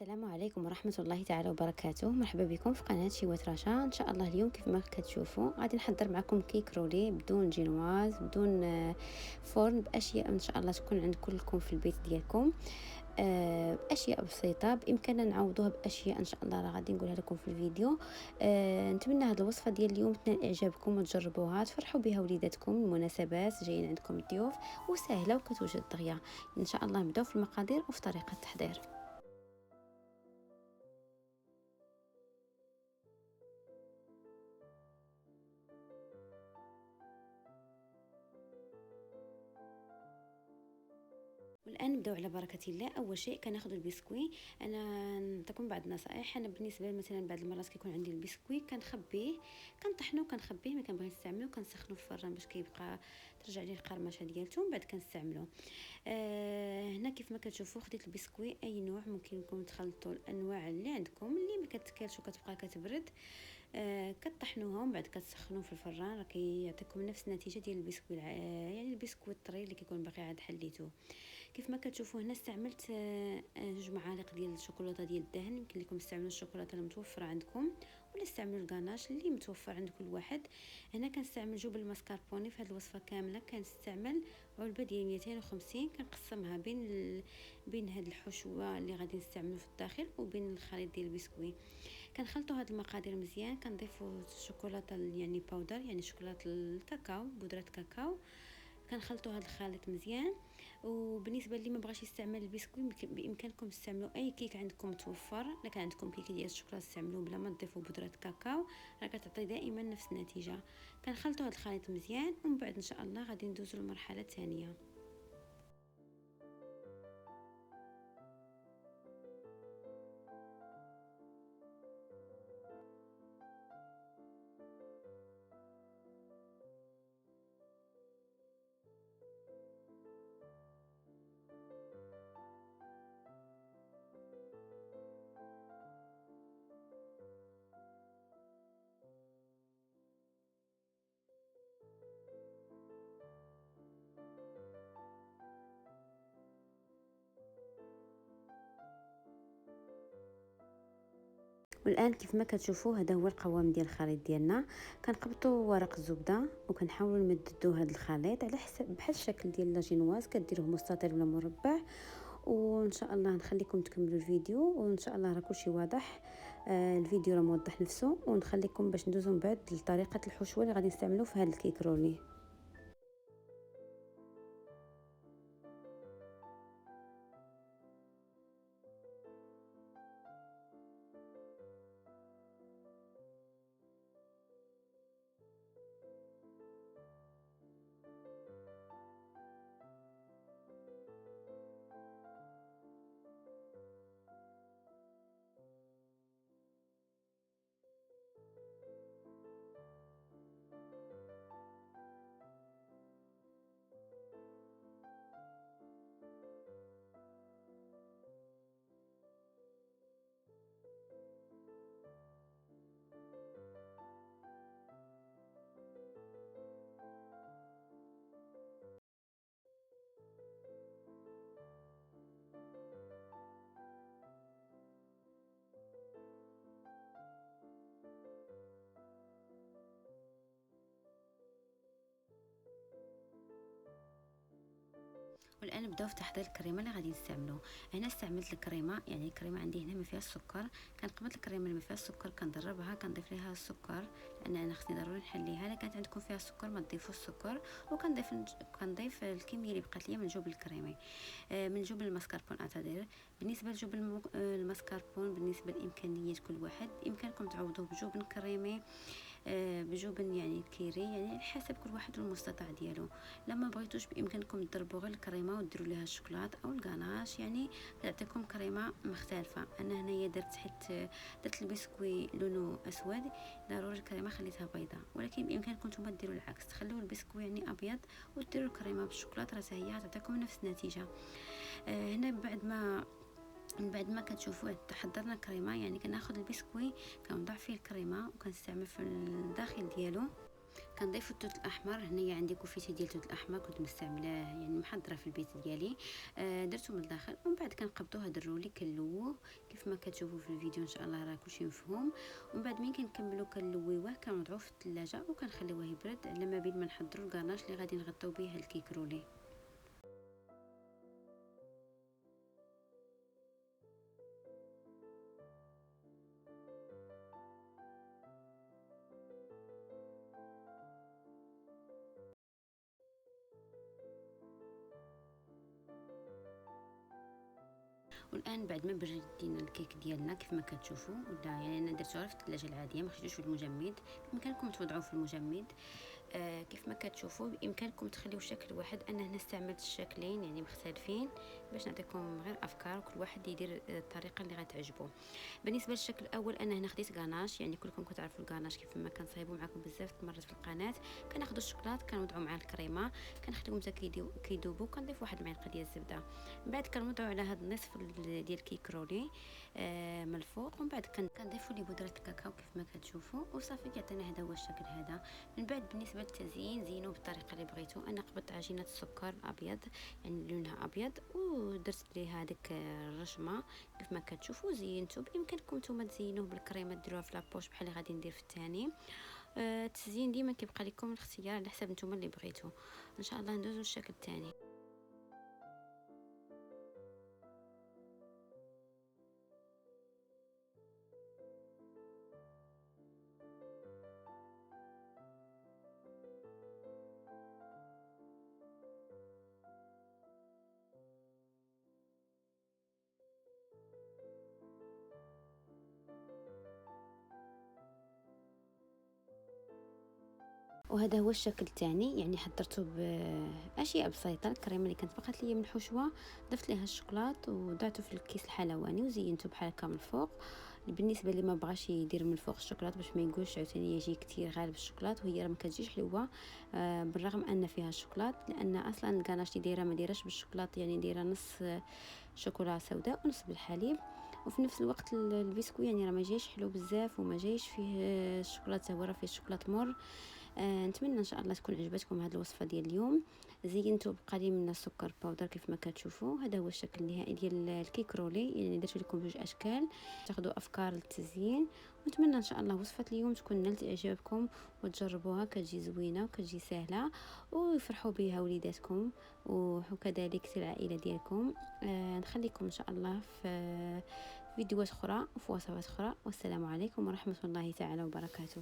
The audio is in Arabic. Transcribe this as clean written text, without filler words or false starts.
السلام عليكم ورحمة الله تعالى وبركاته. مرحبا بكم في قناة شيوات رشا. ان شاء الله اليوم كيف ما كتشوفوا غادي نحضر معكم كيك رولي بدون جينواز بدون فرن، باشياء ان شاء الله تكون عند كلكم في البيت ديالكم. باشياء بسيطه بامكاننا نعوضوها باشياء ان شاء الله راه غادي نقولها لكم في الفيديو. نتمنى هذه الوصفه ديال اليوم تنال اعجابكم وتجربوها تفرحوا بها وليداتكم، المناسبات جايين عندكم الضيوف، وسهله وكتوجد دغيا. ان شاء الله نبداو في المقادير وفي طريقه التحضير. والان نبداو على بركه الله. اول شيء كناخذ البسكوي. انا نعطيكم بعض النصائح. انا بالنسبه مثلا بعض المرات كيكون عندي البسكوي كنخبيه، كنطحنو كنخبيه، ما كنبغي نستعملو كنسخنو في الفران باش كيبقى ترجع ليه القرمشه ديالته، من بعد كنستعملو. هنا كيف ما كتشوفوا خديت البسكوي اي نوع، ممكن لكم تخلطوا الانواع اللي عندكم اللي ما كتكالش وكتبقى كتبرد. كطحنوها ومن بعد كتسخنوه في الفران، راه كيعطيكم نفس النتيجه ديال البسكوي يعني البسكوي الطري اللي كيكون باقي عاد حليتوه. كيف ما كتشوفوا هنا استعملت 2 معالق ديال الشوكولاته ديال الدهن. يمكن لكم تستعملوا الشوكولاته المتوفره عندكم ولا استعملوا الغاناش اللي متوفر عند كل واحد. هنا كنستعمل جبن المسكربوني في هذه الوصفه كامله. كنستعمل علبه ديال 250، كنقسمها بين هاد الحشوه اللي غادي نستعملو في الداخل وبين الخليط ديال البسكوي. كنخلطوا هاد المقادير مزيان، كنضيفوا الشوكولاته يعني باودر، يعني شوكولاته الكاكاو، بودره كاكاو. كنخلطوا هذا الخليط مزيان. وبالنسبه اللي ما بغاش يستعمل البسكوي بامكانكم تستعملوا اي كيك عندكم متوفر. الا كان عندكم كيك ديال الشوكولاته استعملوه بلا ما تضيفوا بودره كاكاو، راه كتعطي دائما نفس النتيجه. كنخلطوا هذا الخليط مزيان ومن بعد ان شاء الله غادي ندوزوا للمرحله الثانيه. والان كيف ما كتشوفوا هذا هو القوام ديال الخليط ديالنا. كنقبطوا ورق الزبده وكنحاولوا نمددوا هذا الخليط على حسب بحال الشكل ديال لاجينواز، كديروه مستطيل ولا مربع. وان شاء الله نخليكم تكملوا الفيديو وان شاء الله راه كلشي واضح. الفيديو راه موضح نفسه، ونخليكم باش ندوزو من بعد لطريقه الحشوه اللي غادي نستعملوا في هذا الكيك رولي. والان نبداو في تحضير الكريمه اللي غادي نستعملو. هنا استعملت الكريمه، يعني الكريمه عندي هنا ما فيها السكر. كنقبط الكريمه اللي ما فيها السكر كندربها، كنضيف ليها السكر لان انا خصني ضروري نحليها. الا كانت عندكم فيها السكر ما تضيفوش السكر. كنضيف الكميه اللي بقات ليا من الجبن الكريمي، من جبن المسكربون اعتذر. بالنسبه لجبن المسكربون بالنسبه لامكانيات كل واحد، بامكانكم تعوضوه بجبن كريمي، بجبن يعني كيري، يعني حسب كل واحد والمستطاع ديالو. لما بغيتوش بامكانكم تضربوا غير الكريمه وديروا ليها الشوكولات او الغاناش، يعني تعطيكم كريمه مختلفه. انا هنايا درت حيت درت البسكوي لونه اسود، ضروري الكريمه خليتها بيضاء، ولكن بامكانكم نتوما ديروا العكس، تخليو البسكوي يعني ابيض وديروا الكريمه بالشوكولاته، راه هي تعطيكم نفس النتيجه. هنا من بعد ما كتشوفوا حضرنا الكريمه، يعني كناخذ البسكوي كنضع فيه الكريمه وكنستعمل في الداخل ديالو. كنضيف التوت الاحمر. هنايا عندي كوفيتي ديال التوت الاحمر كنت مستعملاه يعني محضره في البيت ديالي. درته من الداخل ومن بعد كنقبضوه هذا الرولي كنلووه كيف ما كتشوفوا في الفيديو ان شاء الله راه كلشي مفهوم. ومن بعد ملي كنكملوا كنلويوه كنوضعوه في الثلاجه وكنخليوه يبرد على ما بين ما نحضروا الكاناش اللي غادي نغطيو به هاد الكيك رولي. والان بعد ما بردينا الكيك ديالنا كيف ما كتشوفوا ولا يعني انا درتو غير في الثلاجه العاديه ما خديتوش في المجمد. بامكانكم توضعوه في المجمد. كيف ما كتشوفوا بامكانكم تخليو شكل واحد. انا هنا استعملت الشكلين يعني مختلفين باش نعطيكم غير افكار وكل واحد يدير الطريقه اللي غتعجبو. بالنسبه للشكل الاول انا هنا خديت غاناش، يعني كلكم كتعرفوا الغاناش كيف ما كنصايبو معكم بزاف المرات في القناه. كناخذوا الشوكولات كنوضعوا مع الكريمه كنخليهم حتى كيذوبوا كنضيف واحد المعلقه ديال الزبده. من بعد كنوضعوا على هذا النصف ديال كيك رولي من الفوق. ومن بعد كنضيفوا لي بودره الكاكاو كيف ما كتشوفوا وصافي كيعطينا هذا هو الشكل هذا. من بعد بالنسبه للتزيين زينوه بالطريقه اللي بغيتو. انا قبضت عجينه السكر ابيض يعني لونها ابيض ودرت ليها هذيك الرشمه كيف ما كتشوفوا زينتو. بامكانكم نتوما تزينوه بالكريمه ديروها في لابوش بحال اللي غادي ندير في الثاني. التزيين ديما كيبقى لكم الاختيار على حسب نتوما اللي بغيتو. ان شاء الله ندوزو للشكل الثاني. وهذا هو الشكل الثاني، يعني حضرته باشياء بسيطه. الكريمه اللي كانت بقات ليا من الحشوه ضفت ليها الشوكولات وضعته في الكيس الحلواني وزينته بحال هكا من الفوق. بالنسبه اللي ما بغاش يدير من الفوق الشوكولات باش ما يقولش عاوتاني يجي كثير غالب الشوكولات وهي راه ما كتجيش حلوه بالرغم ان فيها الشوكولات، لان اصلا الكاناش اللي دايره ما دايراش بالشوكولات، يعني دايره نص شوكولا سوداء ونص بالحليب. وفي نفس الوقت البسكوي يعني راه ما جايش حلو بزاف وما جايش فيه الشوكولاته، هو راه فيه الشوكولات مر. نتمنى ان شاء الله تكون عجبتكم هذه الوصفه ديال اليوم. زينته بقليل من السكر باودر كيف ما كتشوفوا. هذا هو الشكل النهائي ديال الكيك رولي، يعني درت لكم جوج اشكال تاخذوا افكار للتزيين. ونتمنى ان شاء الله وصفه اليوم تكون نالت اعجابكم وتجربوها، كتجي زوينه وكتجي سهله ويفرحوا بها وليداتكم وكذلك العائله ديالكم. نخليكم ان شاء الله في فيديوهات اخرى وفي وصفات اخرى. والسلام عليكم ورحمه الله تعالى وبركاته.